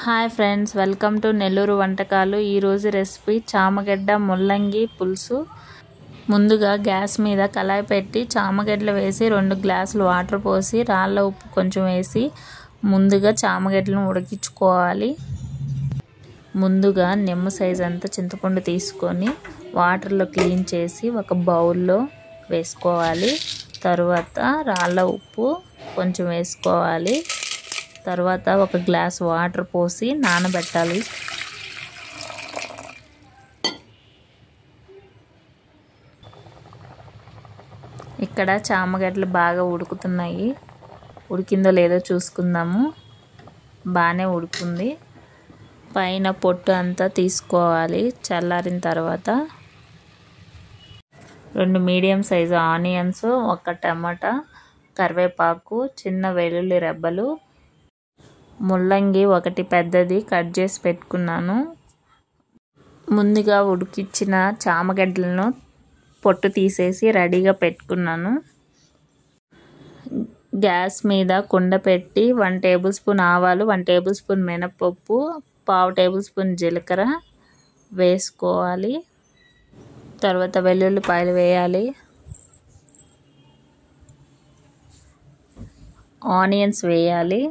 Hi friends, welcome to Nellore వంటకాలు. ఈరోజు recipe చామగడ్డ ముల్లంగి పులుసు. ముందుగా గ్యాస్ మీద కళాయి పెట్టి చామగడ్డలు వేసి 2 గ్లాసులు వాటర్ పోసి రాళ్ళ ఉప్పు కొంచెం వేసి ముందుగా చామగడ్డలను ఉడికించుకోవాలి. ముందుగా నిమ్మ సైజ్ అంత చింతపండు తీసుకొని వాటర్లో క్లీన్ చేసి ఒక బౌల్లో వేసుకోవాలి. తర్వాత రాళ్ళ ఉప్పు కొంచెం వేసుకోవాలి. తర్వాత ఒక గ్లాస్ వాటర్ పోసి నానబెట్టాలి. ఇక్కడ చామగడ్డలు బాగా ఉడుకుతున్నాయి. ఉడికిందో లేదో చూసుకుందాము. బాగానే ఉడుకుంది. పైన పొట్టు అంతా తీసుకోవాలి. చల్లారిన తర్వాత 2 మీడియం సైజు ఆనియన్స్, 1 టమాటా, కరివేపాకు, చిన్న వెల్లుల్లి రెబ్బలు, ముల్లంగి 1 పెద్దది కట్ చేసి పెట్టుకున్నాను. ముందుగా ఉడికించిన చామగడ్డలను పొట్టు తీసేసి రెడీగా పెట్టుకున్నాను. గ్యాస్ మీద కుండ పెట్టి 1 టేబుల్ స్పూన్ ఆవాలు, 1 టేబుల్ స్పూన్ మినపప్పు, 1/2 టేబుల్ స్పూన్ జీలకర్ర వేసుకోవాలి. తర్వాత వెల్లుల్లిపాయలు వేయాలి. ఆనియన్స్ వేయాలి.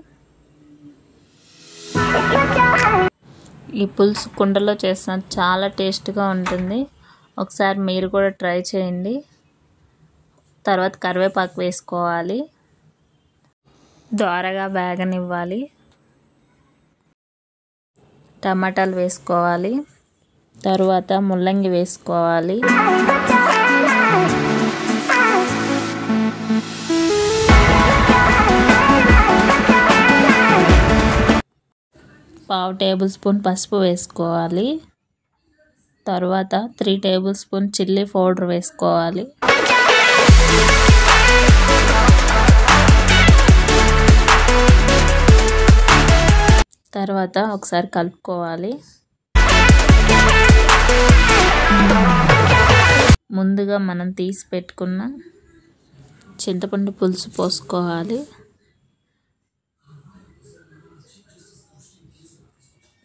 ఈ పులుసు కుండలో చేసిన చాలా టేస్ట్గా ఉంటుంది. ఒకసారి మీరు కూడా ట్రై చేయండి. తర్వాత కరివేపాకు వేసుకోవాలి. దోరగా వేగనివ్వాలి. టమాటాలు వేసుకోవాలి. తర్వాత ముల్లంగి వేసుకోవాలి. పావు టేబుల్ స్పూన్ పసుపు వేసుకోవాలి. తర్వాత 3 టేబుల్ స్పూన్ చిల్లీ పౌడర్ వేసుకోవాలి. తర్వాత ఒకసారి కలుపుకోవాలి. ముందుగా మనం తీసి పెట్టుకున్న చింతపండు పులుసు పోసుకోవాలి.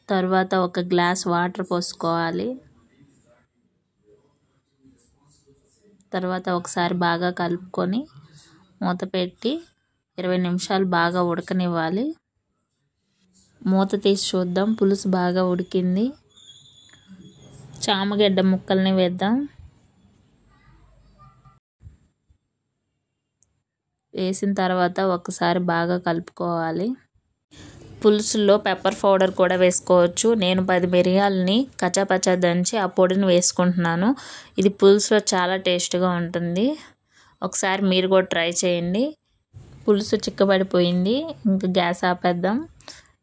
తర్వాత 1 గ్లాస్ వాటర్ పోసుకోవాలి. తర్వాత ఒకసారి బాగా కలుపుకొని మూత పెట్టి 20 నిమిషాలు బాగా ఉడకనివ్వాలి. మూత తీసి చూద్దాం. పులుసు బాగా ఉడికింది. చామగడ్డ ముక్కల్ని వేద్దాం. వేసిన తర్వాత ఒకసారి బాగా కలుపుకోవాలి. పులుసులో పెప్పర్ పౌడర్ కూడా వేసుకోవచ్చు. నేను 10 మిరియాలని కచ్చాపచ్చా దంచి ఆ పొడిని వేసుకుంటున్నాను. ఇది పులుసులో చాలా టేస్ట్గా ఉంటుంది. ఒకసారి మీరు కూడా ట్రై చేయండి. పులుసు చిక్కబడిపోయింది. ఇంకా గ్యాస్ ఆపేద్దాం.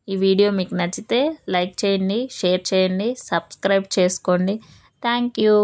ఈ వీడియో మీకు నచ్చితే లైక్ చేయండి, షేర్ చేయండి, సబ్స్క్రైబ్ చేసుకోండి. Thank you.